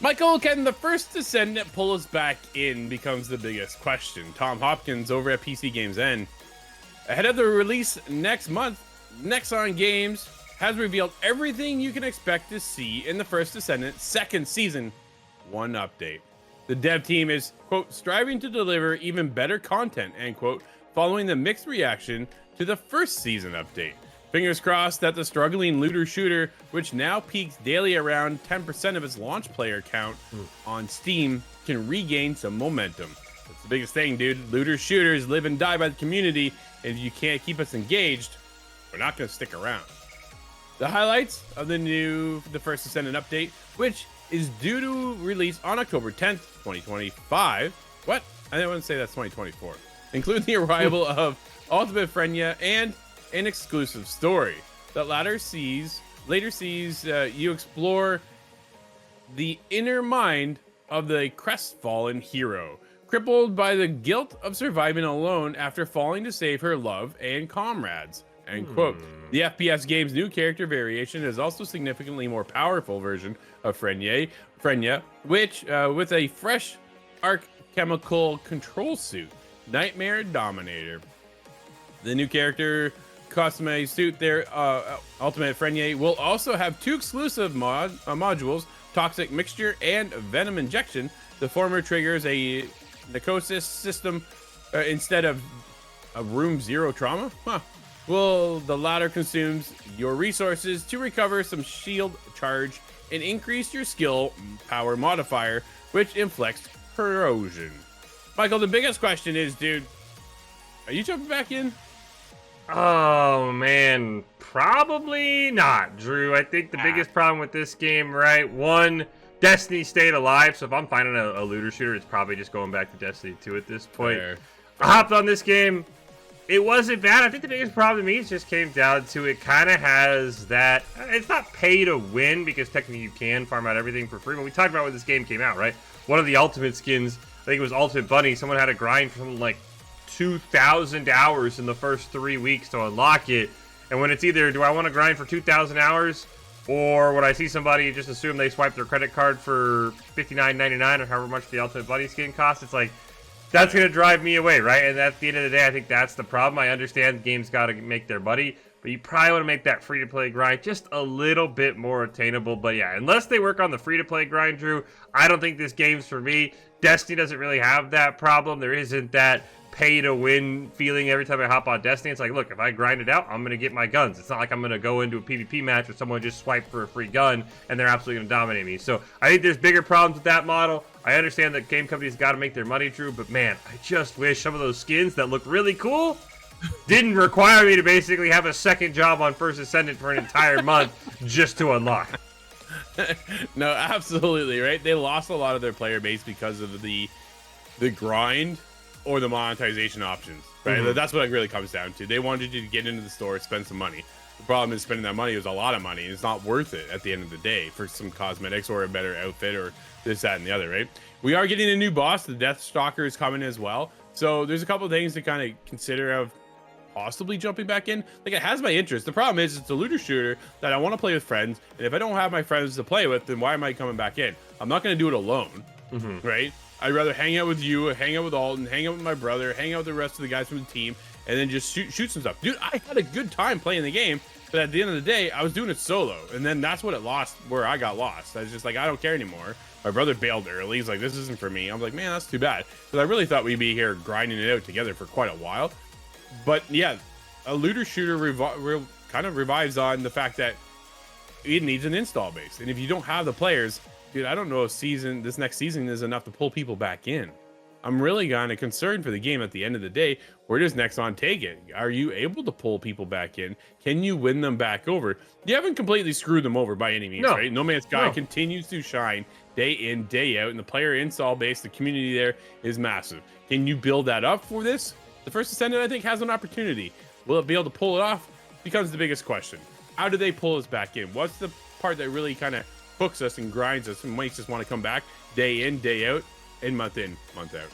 Michael, can the First Descendant pull us back in becomes the biggest question. Tom Hopkins over at PC Games N. Ahead of the release next month, Nexon Games has revealed everything you can expect to see in the First Descendant second season 1 update. The dev team is, quote, striving to deliver even better content, end quote, following the mixed reaction to the first season update. Fingers crossed that the struggling looter shooter, which now peaks daily around 10% of its launch player count on Steam, can regain some momentum. That's the biggest thing, dude. Looter shooters live and die by the community, and if you can't keep us engaged, we're not going to stick around. The highlights of the First Descendant update, which is due to release on October 10th, 2025. What? I didn't want to say that's 2024. Include the arrival of Ultimate Freyna and an exclusive story. That later sees you explore the inner mind of the crestfallen hero, crippled by the guilt of surviving alone after falling to save her love and comrades. End quote. The FPS game's new character variation is also significantly more powerful version of Freyna, which with a fresh alchemical control suit, Nightmare Dominator. The new character customized suit there, Ultimate Freyna, will also have 2 exclusive modules, Toxic Mixture and Venom Injection. The former triggers a necrosis system instead of a Room Zero trauma. Well, the latter consumes your resources to recover some shield charge and increase your skill power modifier, which inflicts corrosion. Michael, the biggest question is, dude, are you jumping back in? Oh, man, probably not, Drew. I think the biggest problem with this game, right? One, Destiny stayed alive, so if I'm finding a looter shooter, it's probably just going back to Destiny 2 at this point. Fair. I hopped on this game. It wasn't bad. I think the biggest problem to me just came down to it kind of has that, it's not pay to win because technically you can farm out everything for free. But we talked about when this game came out, right? One of the ultimate skins, I think it was Ultimate Bunny, someone had to grind for something like 2,000 hours in the first 3 weeks to unlock it. And when it's either, do I want to grind for 2,000 hours or would I see somebody just assume they swipe their credit card for $59.99 or however much the Ultimate Bunny skin costs? It's like, that's going to drive me away, right? And at the end of the day, I think that's the problem. I understand the game's got to make their money, but you probably want to make that free-to-play grind just a little bit more attainable. But yeah, unless they work on the free-to-play grind, Drew, I don't think this game's for me. Destiny doesn't really have that problem. There isn't that pay-to-win feeling every time I hop on Destiny. It's like, look, if I grind it out, I'm going to get my guns. It's not like I'm going to go into a PvP match where someone just swiped for a free gun and they're absolutely going to dominate me. So I think there's bigger problems with that model. I understand that game companies got to make their money, Drew, but man, I just wish some of those skins that look really cool didn't require me to basically have a second job on First Descendant for an entire month just to unlock. No, absolutely, right? They lost a lot of their player base because of the grind or the monetization options, right? That's what it really comes down to. They wanted you to get into the store, spend some money. The problem is spending that money was a lot of money, and it's not worth it at the end of the day for some cosmetics or a better outfit or this, that, and the other, right? We are getting a new boss. The Death Stalker is coming as well. So there's a couple of things to kind of consider of possibly jumping back in. Like, it has my interest. The problem is it's a looter shooter that I want to play with friends, and if I don't have my friends to play with, then why am I coming back in? I'm not going to do it alone, right? I'd rather hang out with you, hang out with Alton, hang out with my brother, hang out with the rest of the guys from the team, and then just shoot some stuff. Dude, I had a good time playing the game, but at the end of the day, I was doing it solo, and then that's what it lost, where I got lost. I was just like, I don't care anymore. My brother bailed early. He's like, this isn't for me. I'm like, man, that's too bad. Because I really thought we'd be here grinding it out together for quite a while. But yeah, a looter shooter kind of revives on the fact that it needs an install base. And if you don't have the players, dude, I don't know if this next season is enough to pull people back in. I'm really kind of concerned for the game at the end of the day. Where does Nexon take it? Are you able to pull people back in? Can you win them back over? You haven't completely screwed them over by any means, right? No Man's Sky continues to shine day in, day out, and the player install base, the community there is massive. Can you build that up for this? The First Descendant, I think, has an opportunity. Will it be able to pull it off? Becomes the biggest question. How do they pull us back in? What's the part that really kind of hooks us and grinds us and makes us want to come back day in, day out, and month out?